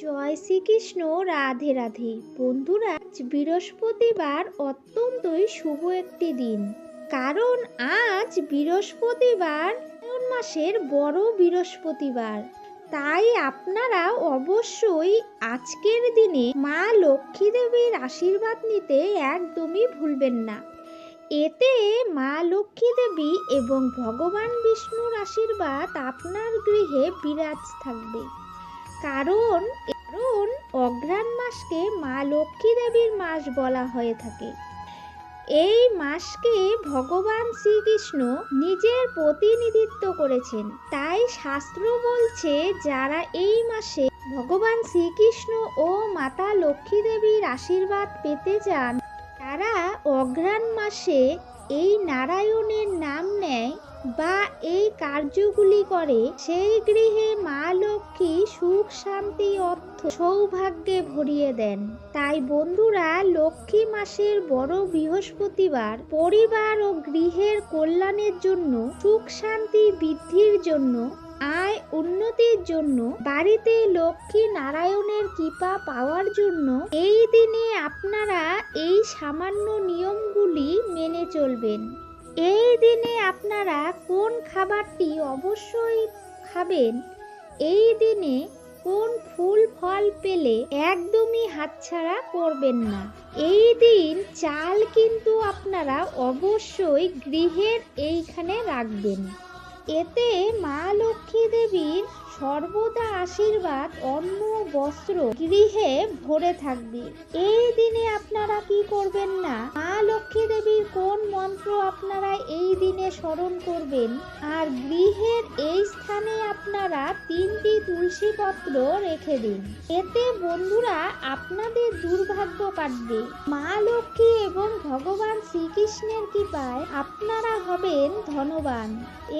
জয় শ্রীকৃষ্ণ। রাধে রাধে। বন্ধুরা, আজ বৃহস্পতিবার অত্যন্তই শুভ একটি দিন, কারণ আজ বৃহস্পতিবার শ্রাবণ মাসের বড় বৃহস্পতিবার। তাই আপনারা অবশ্যই আজকের দিনে মা লক্ষ্মী দেবীর আশীর্বাদ নিতে একদমই ভুলবেন না। এতে মা লক্ষ্মী দেবী এবং ভগবান বিষ্ণুর আশীর্বাদ আপনার গৃহে বিরাজ থাকবে। কারণ অঘ্রাণ মাসকে মা লক্ষ্মী দেবীর মাস বলা হয়ে থাকে। এই মাসকে ভগবান শ্রীকৃষ্ণ নিজের প্রতিনিধিত্ব করেছেন। তাই শাস্ত্র বলছে, যারা এই মাসে ভগবান শ্রীকৃষ্ণ ও মাতা লক্ষ্মী দেবীর আশীর্বাদ পেতে চান, তারা অঘ্রাণ মাসে এই নারায়ণের নাম নেয় বা এই কার্যগুলি করে, সেই গৃহে মা লক্ষ্মী সুখ শান্তি অর্থ সৌভাগ্যে ভরিয়ে দেন। তাই বন্ধুরা, লক্ষ্মী মাসের বড় বৃহস্পতিবার পরিবার ও গৃহের কল্যাণের জন্য, সুখ শান্তি বৃদ্ধির জন্য, আয় উন্নতির জন্য, বাড়িতে লক্ষ্মী নারায়ণের কৃপা পাওয়ার জন্য এই দিনে আপনারা এই সামান্য নিয়মগুলি মেনে চলবেন। এই দিনে আপনারা কোন খাবারটি অবশ্যই খাবেন, এই দিনে কোন ফুল ফল পেলে একদমই হাতছাড়া করবেন না। এই দিন চাল কিন্তু আপনারা অবশ্যই গৃহের এইখানে রাখবেন। এতে মা লক্ষ্মী দেবীর সর্বদা আশীর্বাদ অন্ন বস্ত্র গৃহে ভরে থাকবে। এই দিনে আপনারা কি করবেন না, মা লক্ষ্মী দেবীর কোন মন্ত্র আপনারা এই দিনে স্মরণ করবেন, আর গৃহের এই স্থানে আপনারা 3টি তুলসী পত্র রেখে দিন। এতে বন্ধুরা আপনাদের দুর্ভাগ্য কাটবে। মা লক্ষ্মী এবং ভগবান শ্রীকৃষ্ণের কৃপায় আপনারা হবেন ধনবান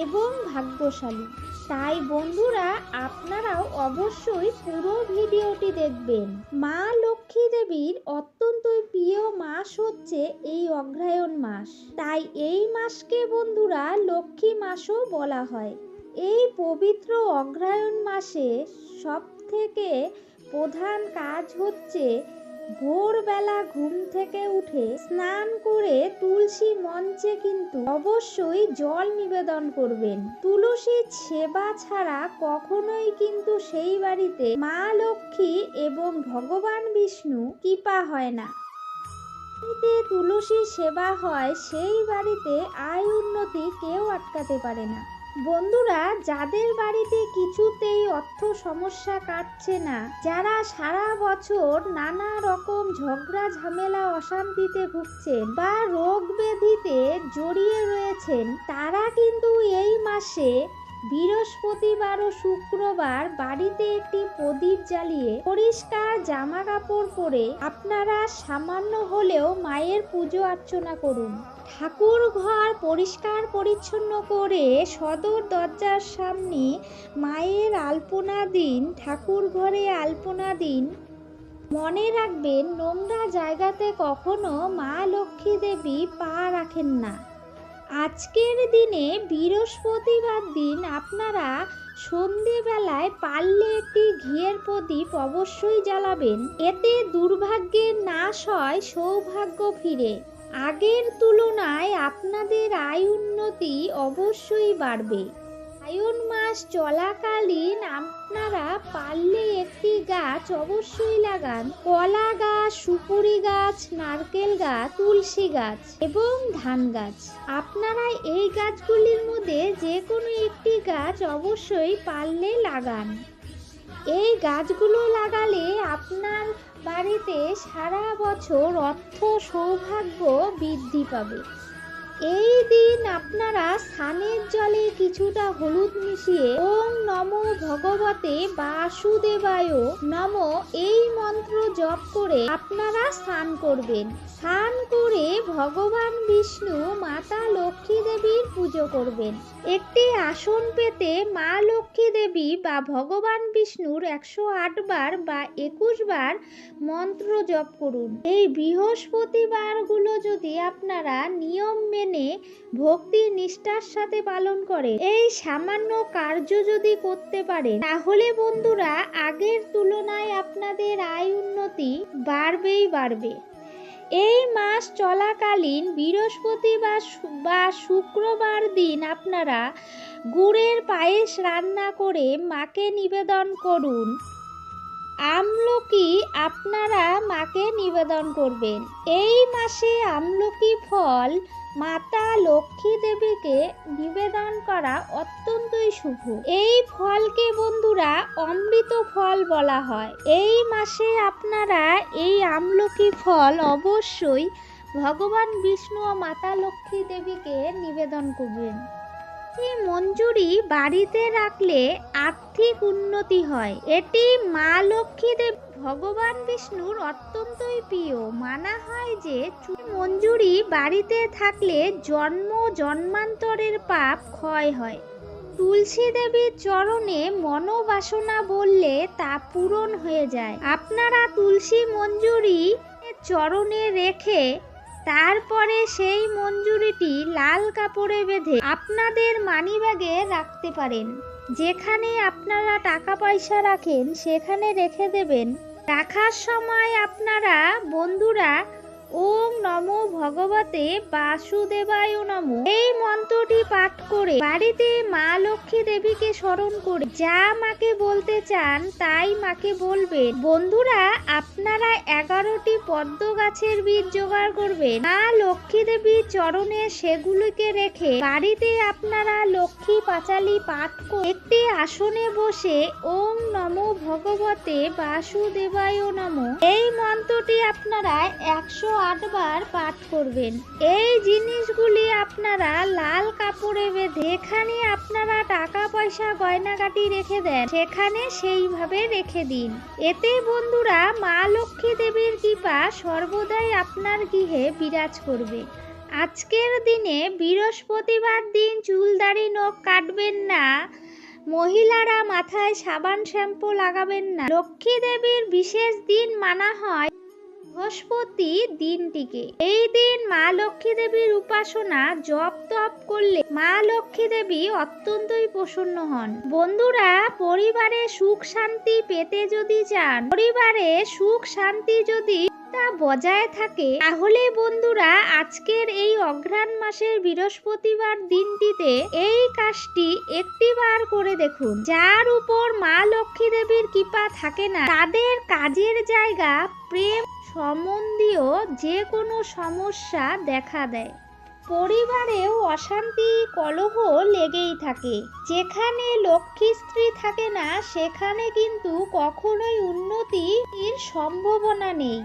এবং ভাগ্যশালী। তাই বন্ধুরা, আপনারাও অবশ্যই পুরো ভিডিওটি দেখবেন। মা লক্ষ্মী দেবীর অত্যন্ত প্রিয় মাস হচ্ছে এই অগ্রহায়ণ মাস। তাই এই মাসকে বন্ধুরা লক্ষ্মী মাসও বলা হয়। এই পবিত্র অগ্রহায়ণ মাসে সবথেকে প্রধান কাজ হচ্ছে ভোরবেলা ঘুম থেকে উঠে স্নান করে তুলসী মঞ্চে কিন্তু অবশ্যই জল নিবেদন করবেন। তুলসীর সেবা ছাড়া কখনোই কিন্তু সেই বাড়িতে মা লক্ষ্মী এবং ভগবান বিষ্ণু কৃপা হয় না। তুলসী সেবা হয়, সেই বাড়িতে আয় উন্নতি কেউ আটকাতে পারে না। বন্ধুরা, যাদের বাড়িতে কিছুতেই অর্থ সমস্যা কাটছে না, যারা সারা বছর নানা রকম ঝগড়া ঝামেলা অশান্তিতে ভুগছেন বা রোগ ব্যাধিতে জড়িয়ে রয়েছেন, তারা কিন্তু এই মাসে বৃহস্পতিবার ও শুক্রবার বাড়িতে একটি প্রদীপ জ্বালিয়ে পরিষ্কার জামা কাপড় পরে আপনারা সামান্য হলেও মায়ের পুজো অর্চনা করুন। ঠাকুর ঘর পরিষ্কার পরিচ্ছন্ন করে সদর দরজার সামনে মায়ের আলপনা দিন, ঠাকুর ঘরে আলপনা দিন। মনে রাখবেন, নোংরা জায়গাতে কখনো মা লক্ষ্মী দেবী পা রাখেন না। আজকের দিনে বৃহস্পতিবার দিন আপনারা সন্ধেবেলায় পারলে একটি ঘিয়ের প্রদীপ অবশ্যই জ্বালাবেন। এতে দুর্ভাগ্যের নাশ হয়, সৌভাগ্য ফিরে। আগের তুলনায় আপনাদের আয় উন্নতি অবশ্যই বাড়বে। অগ্রহায়ণ মাস চলাকালীন আপনারা পারলে একটি গাছ অবশ্যই লাগান। কলা গাছ, সুপুরি গাছ, নারকেল গাছ, তুলসী গাছ এবং ধান গাছ। আপনারা এই গাছগুলির মধ্যে যে কোনো একটি গাছ অবশ্যই পারলে লাগান। এই গাছগুলো লাগালে আপনার বাড়িতে সারা বছর অর্থ সৌভাগ্য বৃদ্ধি পাবে। এই দিন আপনারা স্নানের জলে কিছুটা হলুদ মিশিয়ে ওম নমো ভগবতে বাসুদেবায় নমঃ এই মন্ত্র মন্ত্র জপ করে আপনারা স্নান করবেন। স্নান করে ভগবান বিষ্ণু মাতা লক্ষ্মী দেবীর পুজো করবেন। একটি আসন পেতে মা লক্ষ্মী দেবী বা ভগবান বিষ্ণুর 108 বার বা 21 বার মন্ত্র জপ করুন। এই বৃহস্পতিবারগুলো যদি আপনারা নিয়ম মেনে ভক্তি নিষ্ঠার সাথে পালন করেন, এই সামান্য কার্য যদি করতে পারেন, তাহলে বন্ধুরা আগের তুলনায় আপনাদের আয় উন্নতি বাড়বেই বাড়বে। এই মাস চলাকালীন বৃহস্পতিবার বা শুক্রবার দিন আপনারা গুড়ের পায়েস রান্না করে মাকে নিবেদন করুন। আমলকি আপনারা মাকে নিবেদন করবেন। এই মাসে আমলকি ফল মাতা লক্ষ্মী দেবীকে নিবেদন করা অত্যন্তই শুভ। এই ফলকে বন্ধুরা অমৃত ফল বলা হয়। এই মাসে আপনারা এই আমলকি ফল অবশ্যই ভগবান বিষ্ণু ও মাতা লক্ষ্মী দেবীকে নিবেদন করবেন। এই মঞ্জুরি বাড়িতে রাখলে আর্থিক উন্নতি হয়। এটি মা লক্ষ্মী দেবী ভগবান বিষ্ণুর অত্যন্তই প্রিয়। মানা হয় যে মঞ্জুরি বাড়িতে থাকলে জন্ম জন্মান্তরের পাপ ক্ষয় হয়। তুলসী দেবীর চরণে মনোবাসনা বললে তা পূরণ হয়ে যায়। আপনারা তুলসী মঞ্জুরি চরণে রেখে তারপরে সেই মঞ্জুরিটি লাল কাপড়ে বেঁধে আপনাদের মানিব্যাগে রাখতে পারেন। যেখানে আপনারা টাকা পয়সা রাখেন সেখানে রেখে দেবেন। রাখার সময় আপনারা বন্ধুরা ওম নমো ভগবতে বাসুদেবায় নমঃ এই মন্ত্রটি পাঠ করে বাড়িতে মা লক্ষ্মী দেবীকে স্মরণ করে যা মাকে বলতে চান তাই মাকে বলবেন। বন্ধুরা আপনারা 11টি পদ্ম গাছের বীজ জোগাড় করবেন। মা লক্ষ্মী দেবীর চরণে সেগুলিকে রেখে বাড়িতে আপনারা লক্ষ্মী পাঁচালী পাঠ করে একটি আসনে বসে ওম নমো ভগবতে বাসুদেবায় নমঃ এই মন্ত্রটি আপনারা 108 বার পাঠ করবেন। এই জিনিসগুলি আপনারা লাল কাপড়ে বেঁধে যেখানে আপনারা টাকা পয়সা গয়নাগাটি রেখে দেন সেখানে সেইভাবে রেখে দিন। এতে বন্ধুরা মা লক্ষ্মী দেবীর কৃপা সর্বদাই আপনার গৃহে বিরাজ করবে। আজকের দিনে বৃহস্পতিবার দিন চুল দাড়ি নখ কাটবেন না। মহিলারা মাথায় সাবান শ্যাম্পু লাগাবেন না। লক্ষ্মী দেবীর বিশেষ দিন মানা হয় বৃহস্পতি দিনটিকে। এই দিন মা লক্ষ্মী দেবীর উপাসনা জপ তপ করলে মা লক্ষ্মী দেবী অত্যন্তই প্রসন্ন হন। বন্ধুরা পরিবারে সুখ শান্তি পেতে যদি চান, পরিবারে সুখ শান্তি যদি বজায় থাকে, তাহলে বন্ধুরা আজকের এই অঘ্রাণ মাসের বৃহস্পতিবার দিনটিতে এই কাজটি একটিবার করে দেখুন। যার উপর মা লক্ষ্মী দেবীর কৃপা থাকে না তাদের কাজের জায়গা প্রেম সম্বন্ধীয় যে কোনো সমস্যা দেখা দেয়। পরিবারেও অশান্তি কলহ লেগেই থাকে। যেখানে লক্ষ্মী স্ত্রী থাকে না সেখানে কিন্তু কখনোই উন্নতির সম্ভাবনা নেই।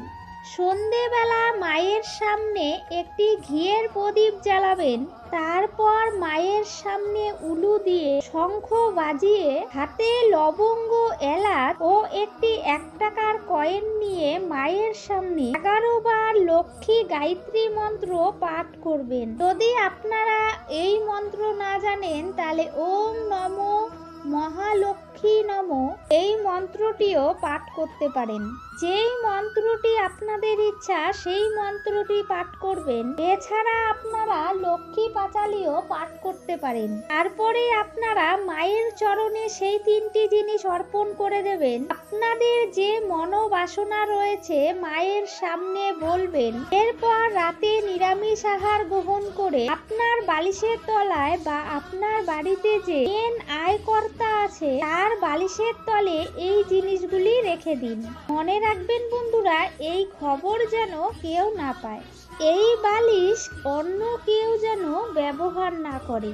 সন্ধেবেলা মায়ের সামনে একটি ঘিয়ের প্রদীপ জ্বালাবেন। তারপর মায়ের সামনে উলু দিয়ে শঙ্খ বাজিয়ে হাতে লবঙ্গ এলাচ ও একটি 1 টাকার কয়েন নিয়ে মায়ের সামনে 11 বার লক্ষ্মী গায়ত্রী মন্ত্র পাঠ করবেন। যদি আপনারা এই মন্ত্র না জানেন তাহলে ওম নমো মহালক্ষ্মী নমঃ এই মন্ত্রটিও পাঠ করতে পারেন। যেই মন্ত্রটি আপনাদের ইচ্ছা সেই মন্ত্রটি পাঠ করবেন। এছাড়া আপনারা লক্ষ্মী পাঁচালীও পাঠ করতে পারেন। তারপরে আপনারা মায়ের চরণে সেই 3টি জিনিস অর্পণ করে দেবেন। আপনাদের যে মনোবাসনা রয়েছে মায়ের সামনে বলবেন। এরপর রাতে নিরামিষ আহার গ্রহণ করে আপনার বালিশের তলায় বা আপনার বাড়িতে যে মেন আয়কর্তা আছে তার বালিশের তলে এই জিনিসগুলি রেখে দিন। মনে রাখবেন বন্ধুরা এই খবর যেন কেউ না পায়। এই বালিশ অন্য কেউ যেন ব্যবহার না করে।